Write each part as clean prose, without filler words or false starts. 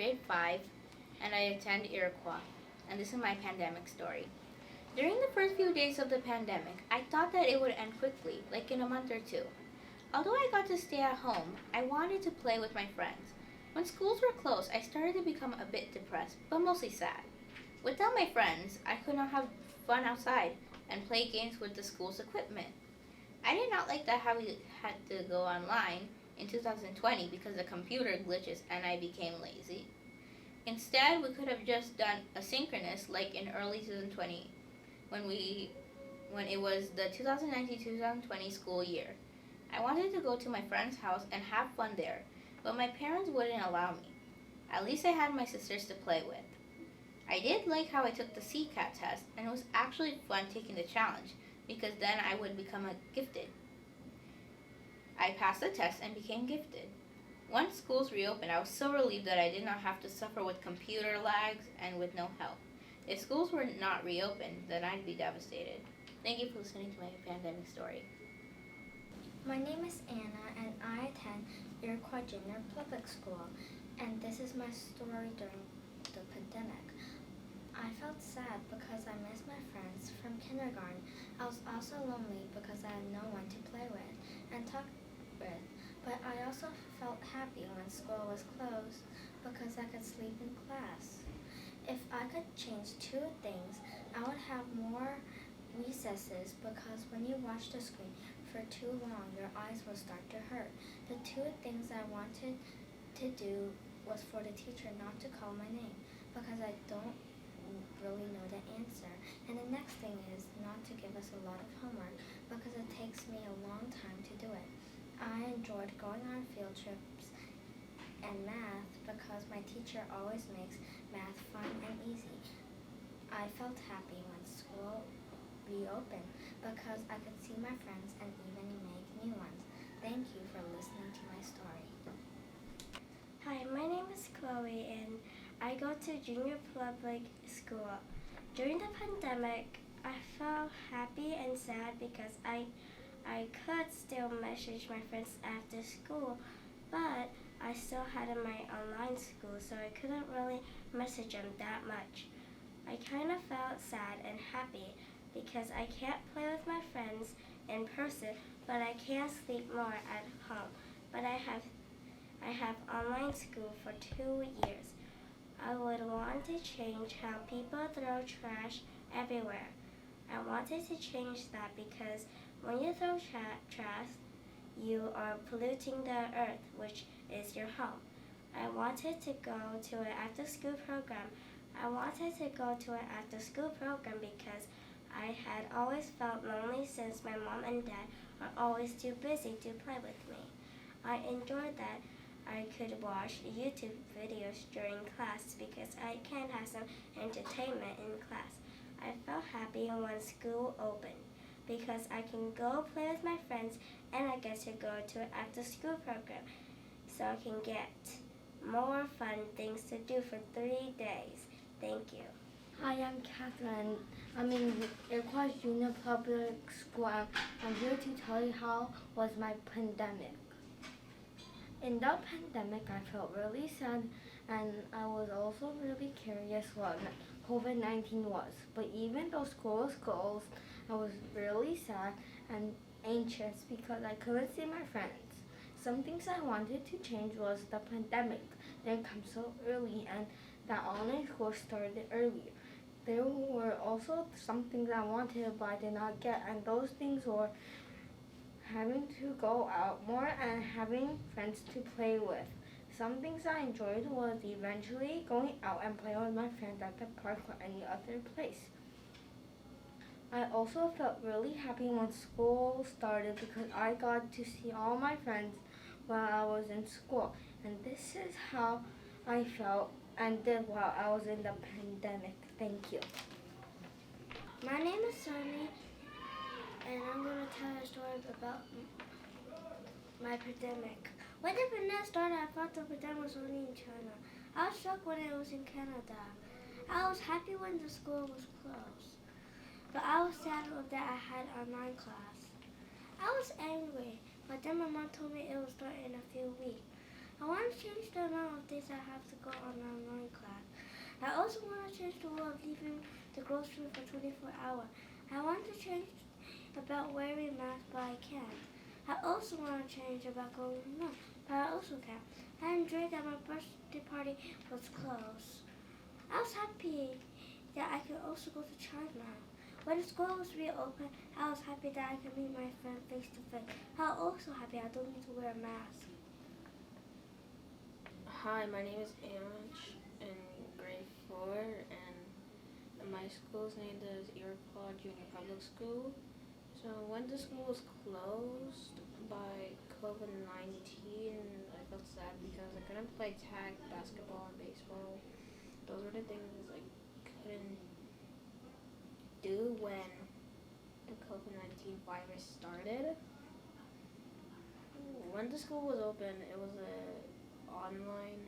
grade 5 and I attend Iroqouis, and this is my pandemic story. During the first few days of the pandemic, I thought that it would end quickly, like in a month or two. Although I got to stay at home, I wanted to play with my friends. When schools were closed, I started to become a bit depressed, but mostly sad. Without my friends, I could not have fun outside and play games with the school's equipment. I did not like that how we had to go online in 2020 because the computer glitches and I became lazy. Instead, we could have just done asynchronous like in early 2020 when it was the 2019-2020 school year. I wanted to go to my friend's house and have fun there, but my parents wouldn't allow me. At least I had my sisters to play with. I did like how I took the CCAT test, and it was actually fun taking the challenge because then I would become a gifted. I passed the test and became gifted. Once schools reopened, I was so relieved that I did not have to suffer with computer lags and with no help. If schools were not reopened, then I'd be devastated. Thank you for listening to my pandemic story. My name is Anna and I attend Iroquois Junior Public School, and this is my story during the pandemic. I felt sad because I missed my friends from kindergarten. I was also lonely because I had no one to play with and talk with, but I also felt happy when school was closed because I could sleep in class. If I could change two things, I would have more recesses because when you watch the screen for too long, your eyes will start to hurt. The two things I wanted to do was for the teacher not to call my name because I don't really know the answer. And the next thing is not to give us a lot of homework because it takes me a long time to do it. I enjoyed going on field trips and math because my teacher always makes math fun and easy. I felt happy when school reopened because I could see my friends and even make new ones. Thank you for listening to my story. Hi, my name is Chloe and I go to junior public school. During the pandemic, I felt happy and sad because I could still message my friends after school, but I still had my online school, so I couldn't really message them that much. I kind of felt sad and happy because I can't play with my friends in person, but I can sleep more at home. But I have online school for 2 years. I would want to change how people throw trash everywhere. I wanted to change that because when you throw trash, you are polluting the earth, which is your home. I wanted to go to an after-school program. I wanted to go to an after-school program because I had always felt lonely since my mom and dad are always too busy to play with me. I enjoyed that I could watch YouTube videos during class because I can have some entertainment in class. I felt happy when school opened because I can go play with my friends and I get to go to an after-school program so I can get more fun things to do for 3 days. Thank you. Hi, I'm Catherine. I'm in Iroquois Junior Public School. I'm here to tell you how was my pandemic. In the pandemic, I felt really sad and I was also really curious what COVID-19 was. But even though school was closed, I was really sad and anxious because I couldn't see my friends. Some things I wanted to change was the pandemic didn't come so early and that online school started earlier. There were also some things I wanted but I did not get, and those things were having to go out more and having friends to play with. Some things I enjoyed was eventually going out and playing with my friends at the park or any other place. I also felt really happy when school started because I got to see all my friends while I was in school. And this is how I felt and did while I was in the pandemic. Thank you. My name is Sunny and I'm going to tell a story about my pandemic. When the pandemic started, I thought the pandemic was only in China. I was shocked when it was in Canada. I was happy when the school was closed, but I was sad that I had online class. I was angry, but then my mom told me it would start in a few weeks. I want to change the amount of days I have to go on online class. I also want to change the rule of leaving the grocery for 24 hours. I want to change about wearing masks, but I can't. I also want to change about going home, but I also can't. I enjoyed that my birthday party was closed. I was happy that I could also go to China. When school was reopened, I was happy that I could meet my friend face to face. I was also happy I don't need to wear a mask. Hi, my name is Ange in grade 4, and my school's named as Iroqouis Junior Public School. So when the school was closed by COVID-19, I felt sad because I couldn't play tag, basketball, and baseball. Those were the things I couldn't do when the COVID-19 virus started. When the school was open, it was online.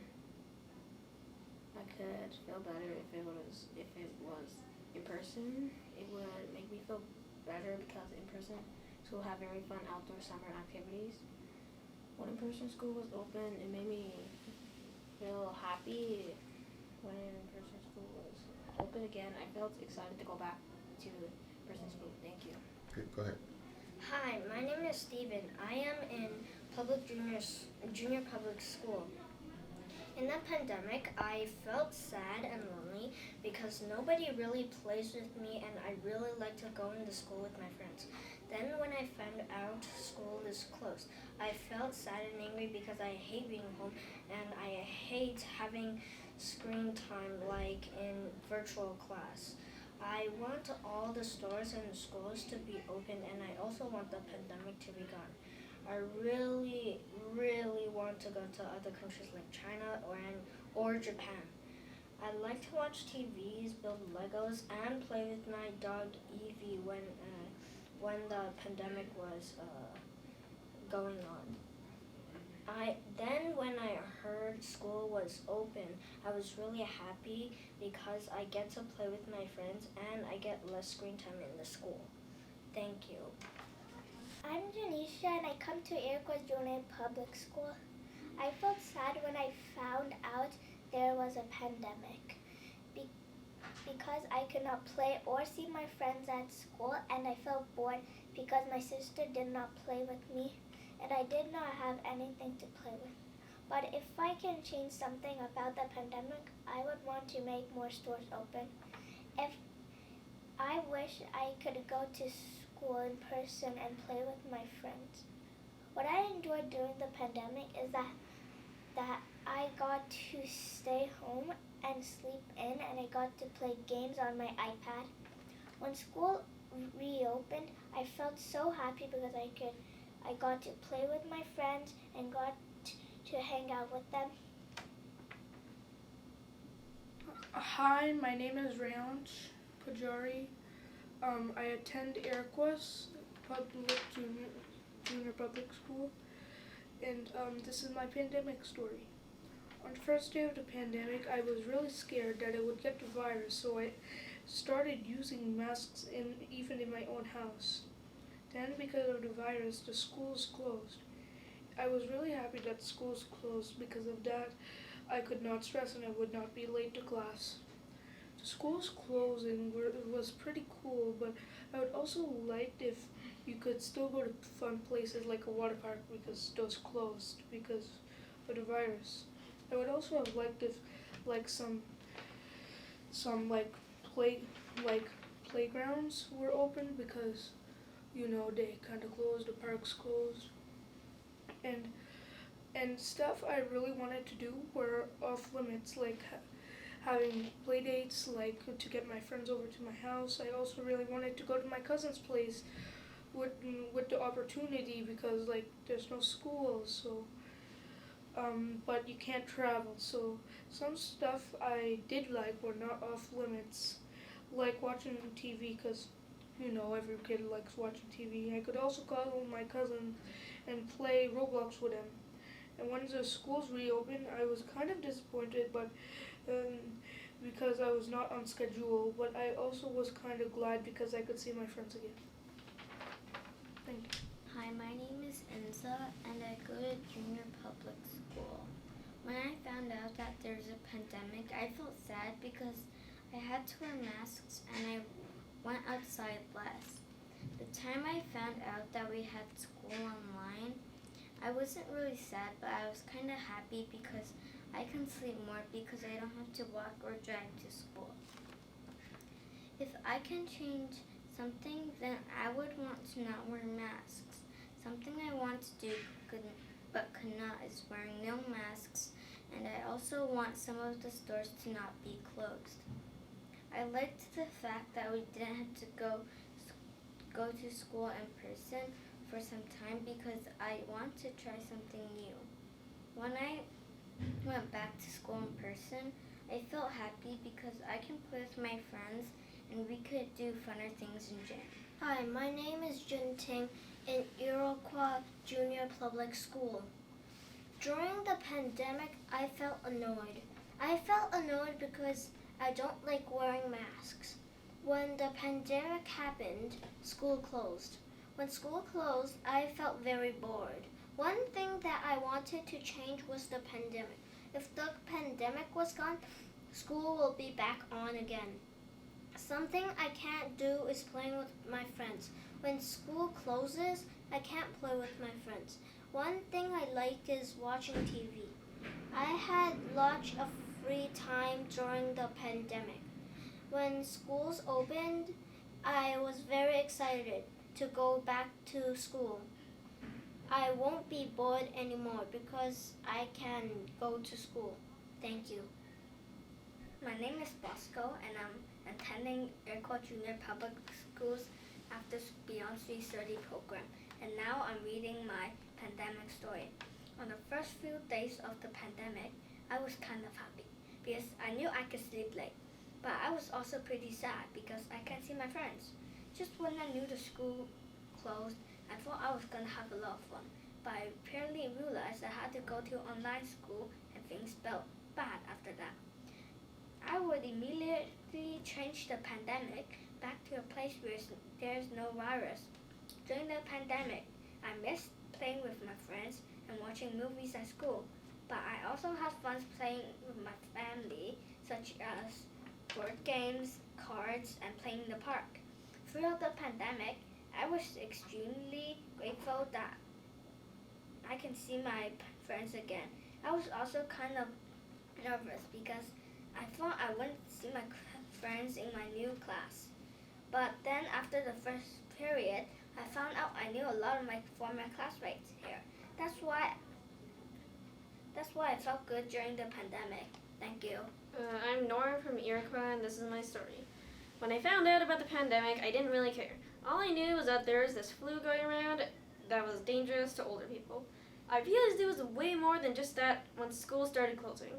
I could feel better if it was in person. It would make me feel better because in person school had very fun outdoor summer activities. When in-person school was open, it made me feel happy. When in-person school was open again, I felt excited to go back to in-person school. Thank you. Okay, go ahead. Hi, my name is Steven. I am in junior public school. In the pandemic, I felt sad and lonely because nobody really plays with me and I really like to go into school with my friends. Then when I found out school is closed, I felt sad and angry because I hate being home and I hate having screen time like in virtual class. I want all the stores and schools to be open and I also want the pandemic to be gone. I really, really want to go to other countries like China or Japan. I like to watch TVs, build Legos, and play with my dog Evie when the pandemic was going on. When I heard school was open, I was really happy because I get to play with my friends and I get less screen time in the school. Thank you. I'm Janisha and I come to Iroquois Junior Public School. I felt sad when I found out there was a pandemic because I could not play or see my friends at school and I felt bored because my sister did not play with me and I did not have anything to play with. But if I can change something about the pandemic, I would want to make more stores open. If I wish I could go to school in person and play with my friends. What I enjoyed during the pandemic is that I got to stay home and sleep in and I got to play games on my iPad. When school reopened, I felt so happy because I got to play with my friends and got to hang out with them. Hi, my name is Rayansh Pujari. I attend Iroquouis Junior Public School, and this is my pandemic story. On the first day of the pandemic, I was really scared that I would get the virus, so I started using masks even in my own house. Then, because of the virus, the schools closed. I was really happy that schools closed. Because of that, I could not stress and I would not be late to class. The schools closing was pretty cool, but I would also like if you could still go to fun places like a water park because those closed because of the virus. I would also have liked if some playgrounds were open because they kind of closed, the parks closed, and stuff I really wanted to do were off limits, like having play dates, like to get my friends over to my house. I also really wanted to go to my cousin's place with the opportunity because there's no school, so but you can't travel. So some stuff I did like were not off limits, like watching TV because every kid likes watching TV. I could also call my cousin and play Roblox with him. And when the schools reopened, I was kind of disappointed, but because I was not on schedule. But I also was kind of glad because I could see my friends again. Thank you. Hi, my name is Enza and I go to junior public school. When I found out that there's a pandemic, I felt sad because I had to wear masks and I went outside less. The time I found out that we had school online, I wasn't really sad, but I was kind of happy because I can sleep more because I don't have to walk or drive to school. If I can change something, then I would want to not wear masks. Something I want to do but could not is wearing no masks, and I also want some of the stores to not be closed. I liked the fact that we didn't have to go to school in person for some time because I want to try something new. When I went back to school in person, I felt happy because I can play with my friends and we could do funner things in gym. Hi, my name is Jun Ting in Iroqouis Junior Public School. During the pandemic, I felt annoyed. I felt annoyed because I don't like wearing masks. When the pandemic happened, school closed. When school closed, I felt very bored. One thing that I wanted to change was the pandemic. If the pandemic was gone, school will be back on again. Something I can't do is playing with my friends. When school closes, I can't play with my friends. One thing I like is watching TV. I had lots of free time during the pandemic. When schools opened, I was very excited to go back to school. I won't be bored anymore because I can go to school. Thank you. My name is Bosco and I'm attending Iroquois Junior Public Schools after Beyond 330 program, and now I'm reading my pandemic story. On the first few days of the pandemic, I was kind of happy because I knew I could sleep late, but I was also pretty sad because I can't see my friends. Just when I knew the school closed, I thought I was going to have a lot of fun, but I apparently realized I had to go to online school and things felt bad after that. I would immediately change the pandemic back to a place where there's no virus. During the pandemic, I missed playing with my friends and watching movies at school, but I also had fun playing with my family, such as board games, cards, and playing in the park. Throughout the pandemic, I was extremely grateful that I can see my friends again. I was also kind of nervous because I thought I wouldn't see my friends in my new class. But then after the first period, I found out I knew a lot of my former classmates here. That's why I felt good during the pandemic. Thank you. I'm Nora from Iroquois, and this is my story. When I found out about the pandemic, I didn't really care. All I knew was that there was this flu going around that was dangerous to older people. I realized it was way more than just that when school started closing.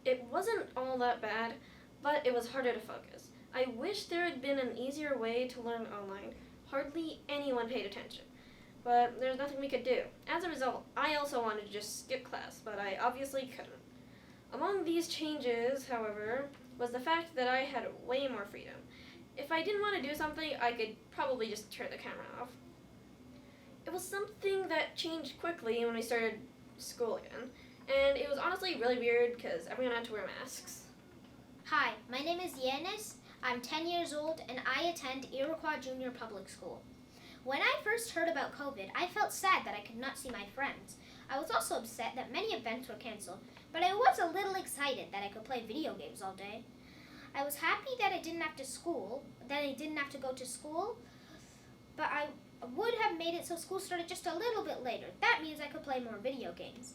It wasn't all that bad, but it was harder to focus. I wish there had been an easier way to learn online. Hardly anyone paid attention, but there's nothing we could do. As a result, I also wanted to just skip class, but I obviously couldn't. Among these changes, however, was the fact that I had way more freedom. If I didn't want to do something, I could probably just turn the camera off. It was something that changed quickly when we started school again, and it was honestly really weird because everyone had to wear masks. Hi, my name is Yanis. I'm 10 years old and I attend Iroquois Junior Public School. When I first heard about COVID, I felt sad that I could not see my friends. I was also upset that many events were canceled, but I was a little excited that I could play video games all day. I was happy that I didn't have to go to school, but I would have made it so school started just a little bit later. That means I could play more video games.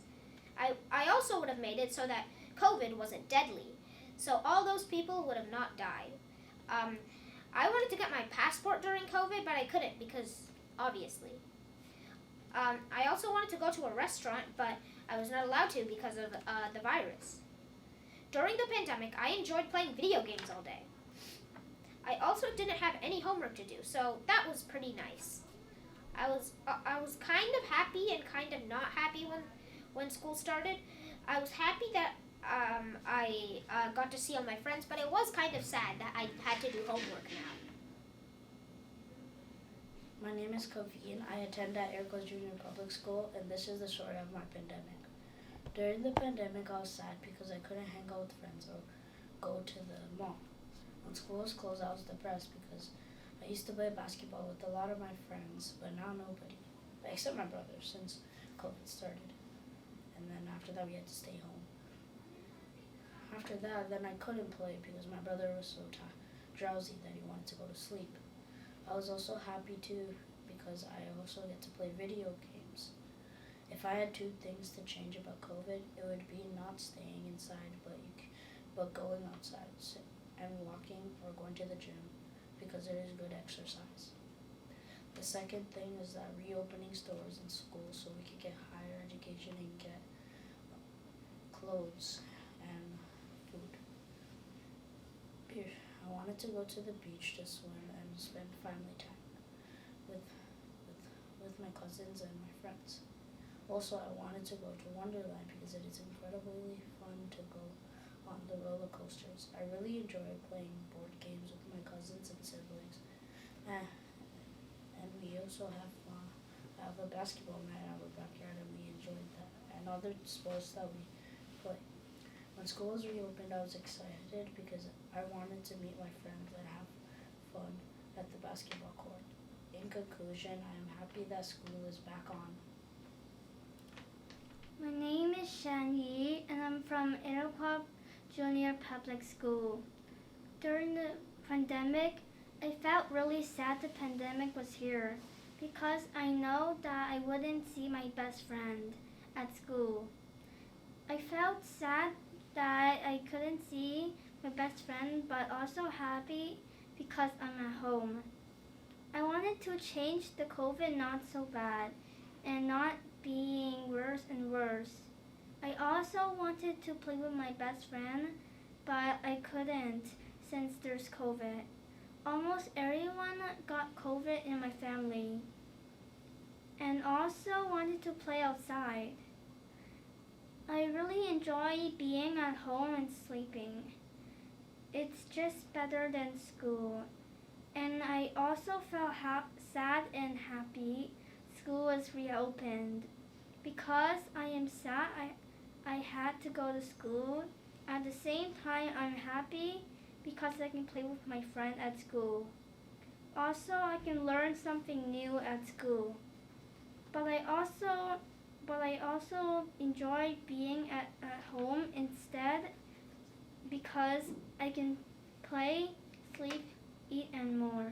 I also would have made it so that COVID wasn't deadly, so all those people would have not died. I wanted to get my passport during COVID, but I couldn't because, obviously. I also wanted to go to a restaurant, but I was not allowed to because of the virus. During the pandemic, I enjoyed playing video games all day. I also didn't have any homework to do, so that was pretty nice. I was kind of happy and kind of not happy when school started. I was happy that I got to see all my friends, but it was kind of sad that I had to do homework now. My name is Kofi and I attend at Iroquois Junior Public School, and this is the story of my pandemic. During the pandemic, I was sad because I couldn't hang out with friends or go to the mall. When school was closed, I was depressed because I used to play basketball with a lot of my friends, but now nobody, except my brother, since COVID started. And then after that, we had to stay home. After that, then I couldn't play because my brother was so drowsy that he wanted to go to sleep. I was also happy too because I also get to play video games. If I had two things to change about COVID, it would be not staying inside, but going outside and walking or going to the gym because it is good exercise. The second thing is that reopening stores and schools so we could get higher education and get clothes and food. I wanted to go to the beach to swim and spend family time with my cousins and my friends. Also, I wanted to go to Wonderland because it is incredibly fun to go on the roller coasters. I really enjoy playing board games with my cousins and siblings. And we also have a basketball mat in our backyard and we enjoyed that. And other sports that we play. When school was reopened, I was excited because I wanted to meet my friends and have fun at the basketball court. In conclusion, I am happy that school is back on. My name is Shan Yi, and I'm from Iroqouis Junior Public School. During the pandemic, I felt really sad the pandemic was here because I know that I wouldn't see my best friend at school. I felt sad that I couldn't see my best friend, but also happy because I'm at home. I wanted to change the COVID not so bad and not being worse and worse. I also wanted to play with my best friend, but I couldn't since there's COVID. Almost everyone got COVID in my family and also wanted to play outside. I really enjoy being at home and sleeping. It's just better than school. And I also felt sad and happy school was reopened. Because I am sad I had to go to school. At the same time, I'm happy because I can play with my friend at school. Also, I can learn something new at school. But I also enjoy being at home instead because I can play, sleep, eat, and more.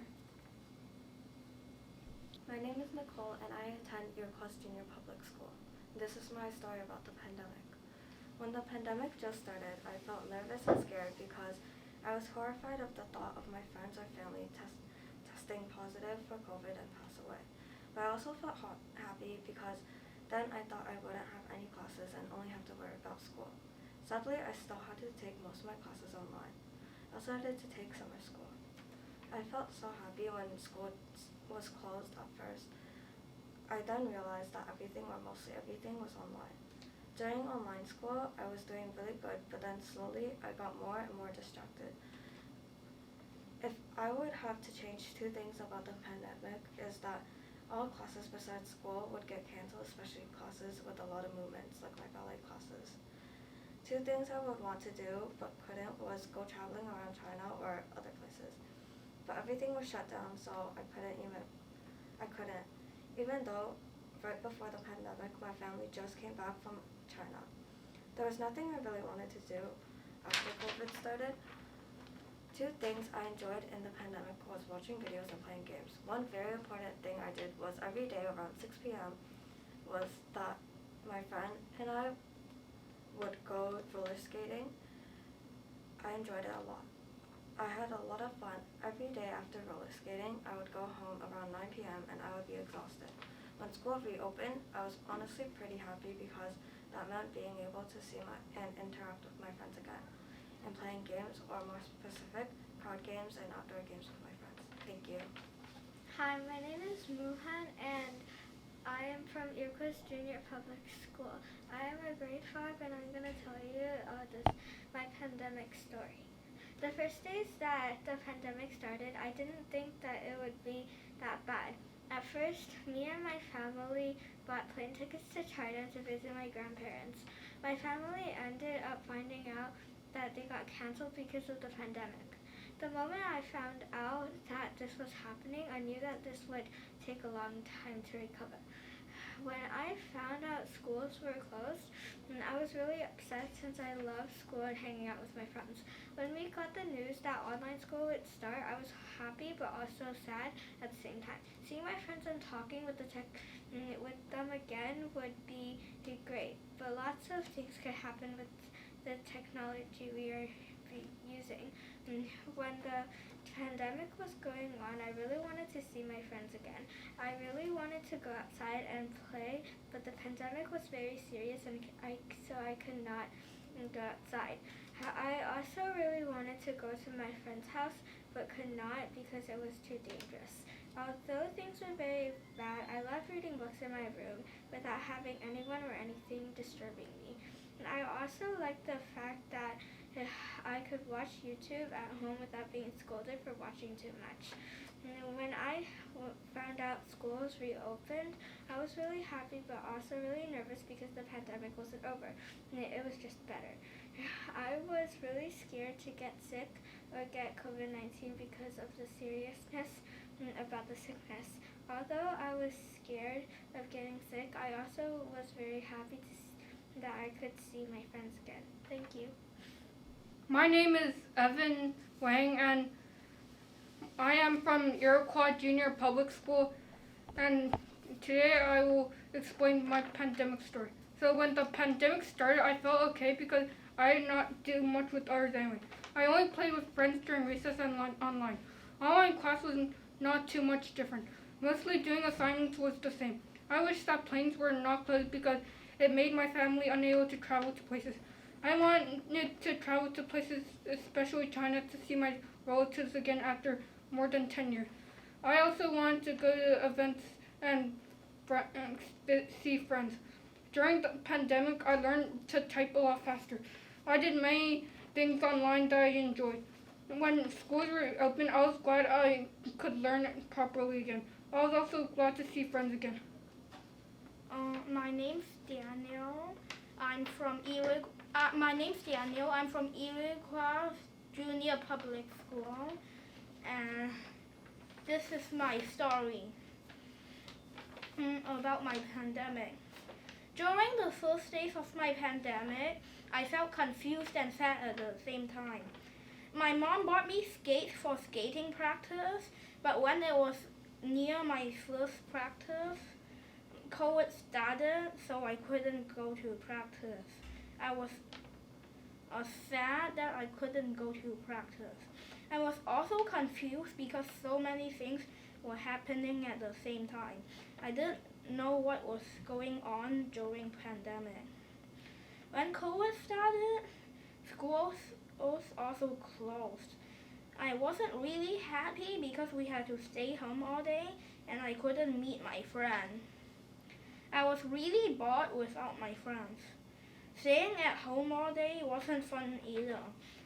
My name is Nicole and I attend Iroqouis Junior Public School. This is my story about the pandemic. When the pandemic just started, I felt nervous and scared because I was horrified of the thought of my friends or family testing positive for COVID and pass away. But I also felt happy because then I thought I wouldn't have any classes and only have to worry about school. Sadly, I still had to take most of my classes online. I also had to take summer school. I felt so happy when school was closed at first. I then realized that everything, or mostly everything, was online. During online school, I was doing really good, but then slowly I got more and more distracted. If I would have to change two things about the pandemic is that all classes besides school would get canceled, especially classes with a lot of movements, like my ballet classes. Two things I would want to do but couldn't was go traveling around China or other places. But everything was shut down, so I couldn't. Even though right before the pandemic, my family just came back from China. There was nothing I really wanted to do after COVID started. Two things I enjoyed in the pandemic was watching videos and playing games. One very important thing I did was every day around 6 p.m. was that my friend and I would go roller skating. I enjoyed it a lot. I had a lot of fun. Every day after roller skating, I would go home around 9 p.m. and I would be exhausted. When school reopened, I was honestly pretty happy because that meant being able to see and interact with my friends again and playing games, or more specific, card games and outdoor games with my friends. Thank you. Hi, my name is Muhan and I am from Iroqouis Junior Public School. I am a grade 5 and I'm going to tell you my pandemic story. The first days that the pandemic started, I didn't think that it would be that bad. At first, me and my family bought plane tickets to China to visit my grandparents. My family ended up finding out that they got canceled because of the pandemic. The moment I found out that this was happening, I knew that this would take a long time to recover. When I found out schools were closed, I was really upset since I love school and hanging out with my friends. When we got the news that online school would start, I was happy but also sad at the same time. Seeing my friends and talking with them again would be great, but lots of things could happen with the technology we are using. When the pandemic was going on, I really wanted to see my friends again. I really wanted to go outside and play, but the pandemic was very serious, and so I could not go outside. I also really wanted to go to my friend's house, but could not because it was too dangerous. Although things were very bad, I loved reading books in my room without having anyone or anything disturbing me. And I also liked the fact that I could watch YouTube at home without being scolded for watching too much. And when I found out schools reopened, I was really happy but also really nervous because the pandemic wasn't over. And it was just better. I was really scared to get sick or get COVID-19 because of the seriousness about the sickness. Although I was scared of getting sick, I also was very happy that I could see my friends again. Thank you. My name is Evan Wang, and I am from Iroqouis Junior Public School, and today I will explain my pandemic story. So when the pandemic started, I felt okay because I did not do much with others anyway. I only played with friends during recess and online. Online class was not too much different. Mostly doing assignments was the same. I wish that planes were not closed because it made my family unable to travel to places. I wanted to travel to places, especially China, to see my relatives again after more than 10 years. I also wanted to go to events and see friends. During the pandemic, I learned to type a lot faster. I did many things online that I enjoyed. When schools were open, I was glad I could learn properly again. I was also glad to see friends again. My name's Daniel. I'm from Iroqouis Junior Public School, and this is my story about my pandemic. During the first days of my pandemic, I felt confused and sad at the same time. My mom bought me skates for skating practice, but when it was near my first practice, COVID started, so I couldn't go to practice. I was sad that I couldn't go to practice. I was also confused because so many things were happening at the same time. I didn't know what was going on during pandemic. When COVID started, schools also closed. I wasn't really happy because we had to stay home all day and I couldn't meet my friends. I was really bored without my friends. Staying at home all day wasn't fun either,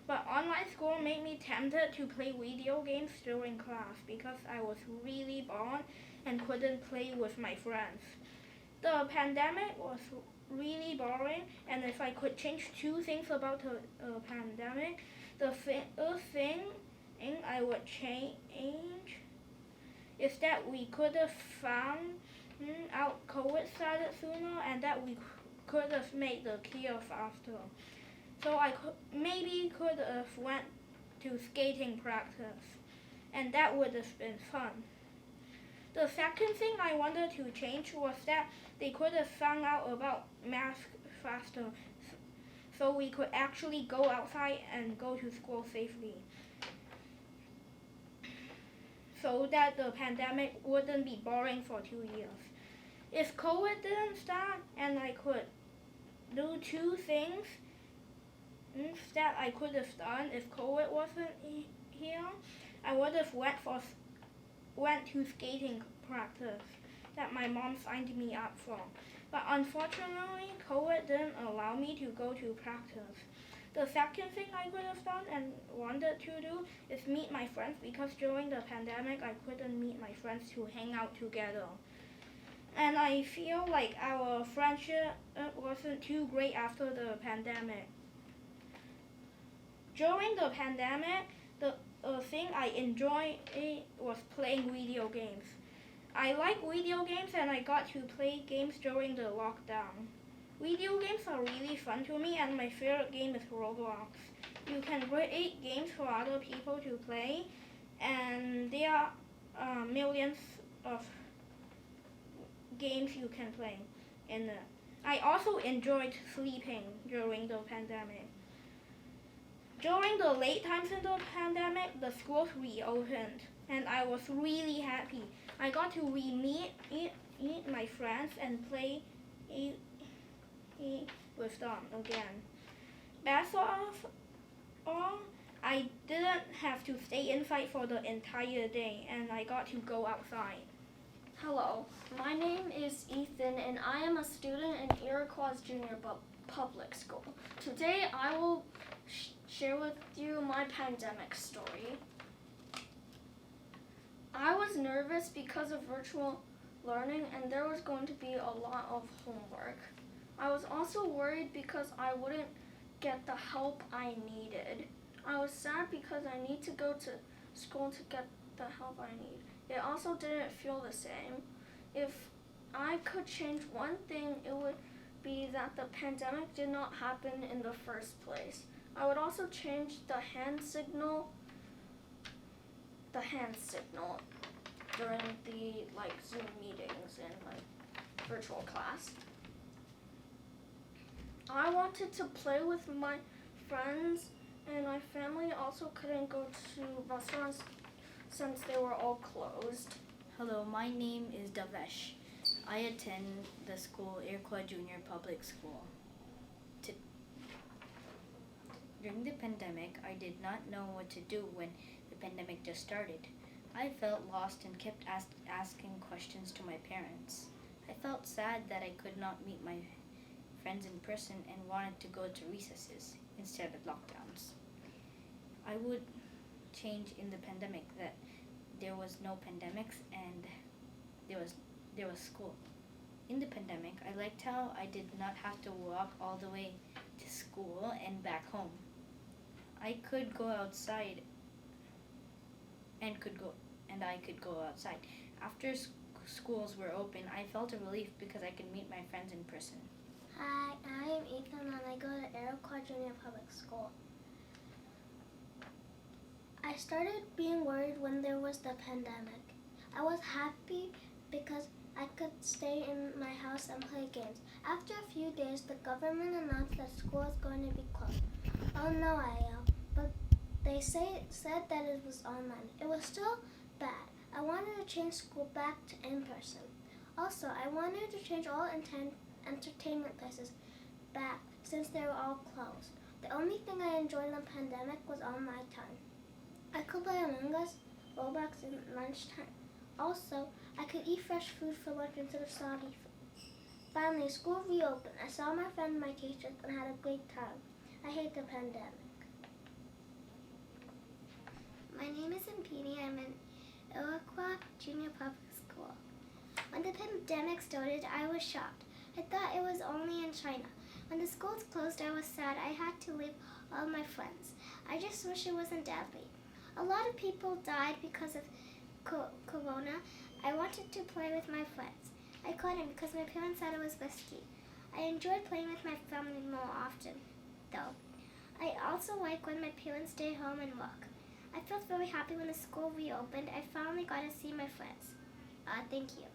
but online school made me tempted to play video games during class because I was really bored and couldn't play with my friends. The pandemic was really boring, and if I could change two things about the pandemic, the first thing I would change is that we could have found out COVID started sooner and that we could have made the cure faster. So I could have went to skating practice, and that would have been fun. The second thing I wanted to change was that they could have found out about masks faster, so we could actually go outside and go to school safely, so that the pandemic wouldn't be boring for 2 years. If COVID didn't start and I could do two things that I could have done if COVID wasn't here, I would have went to skating practice that my mom signed me up for. But unfortunately, COVID didn't allow me to go to practice. The second thing I could have done and wanted to do is meet my friends because during the pandemic I couldn't meet my friends to hang out together. and I feel like our friendship wasn't too great after the pandemic. During the pandemic, the thing I enjoyed was playing video games. I like video games and I got to play games during the lockdown. Video games are really fun to me and my favorite game is Roblox. You can create games for other people to play and there are millions of games you can play in it. I also enjoyed sleeping during the pandemic. During the late times in the pandemic, the schools reopened and I was really happy. I got to meet my friends and play with them again. Best of all, I didn't have to stay inside for the entire day and I got to go outside. Hello, my name is Ethan and I am a student in Iroquois Junior Public School. Today I will share with you my pandemic story. I was nervous because of virtual learning and there was going to be a lot of homework. I was also worried because I wouldn't get the help I needed. I was sad because I need to go to school to get the help I need. It also didn't feel the same. If I could change one thing, it would be that the pandemic did not happen in the first place. I would also change the hand signal during the Zoom meetings and virtual class. I wanted to play with my friends and my family also couldn't go to restaurants since they were all closed. Hello, my name is Davesh. I attend the school Iroquois Junior Public School. During the pandemic, I did not know what to do when the pandemic just started. I felt lost and kept asking questions to my parents. I felt sad that I could not meet my friends in person and wanted to go to recesses instead of lockdowns. I would change in the pandemic that there was no pandemics and there was school. In the pandemic, I liked how I did not have to walk all the way to school and back home. I could go outside and I could go outside. After schools were open, I felt a relief because I could meet my friends in person. Hi, I am Ethan and I go to Iroquois Junior Public School. I started being worried when there was the pandemic. I was happy because I could stay in my house and play games. After a few days, the government announced that school is going to be closed. Oh no, I yelled, but they said that it was online. It was still bad. I wanted to change school back to in-person. Also, I wanted to change all entertainment places back since they were all closed. The only thing I enjoyed in the pandemic was on my time. I could play Among Us, Roblox in lunchtime. Also, I could eat fresh food for lunch instead of soggy food. Finally, school reopened. I saw my friends and my teachers and had a great time. I hate the pandemic. My name is Impini. I'm in Iroquois Junior Public School. When the pandemic started, I was shocked. I thought it was only in China. When the schools closed, I was sad. I had to leave all my friends. I just wish it wasn't deadly. A lot of people died because of corona. I wanted to play with my friends. I couldn't because my parents said it was risky. I enjoyed playing with my family more often, though. I also like when my parents stay home and work. I felt very happy when the school reopened. I finally got to see my friends. Thank you.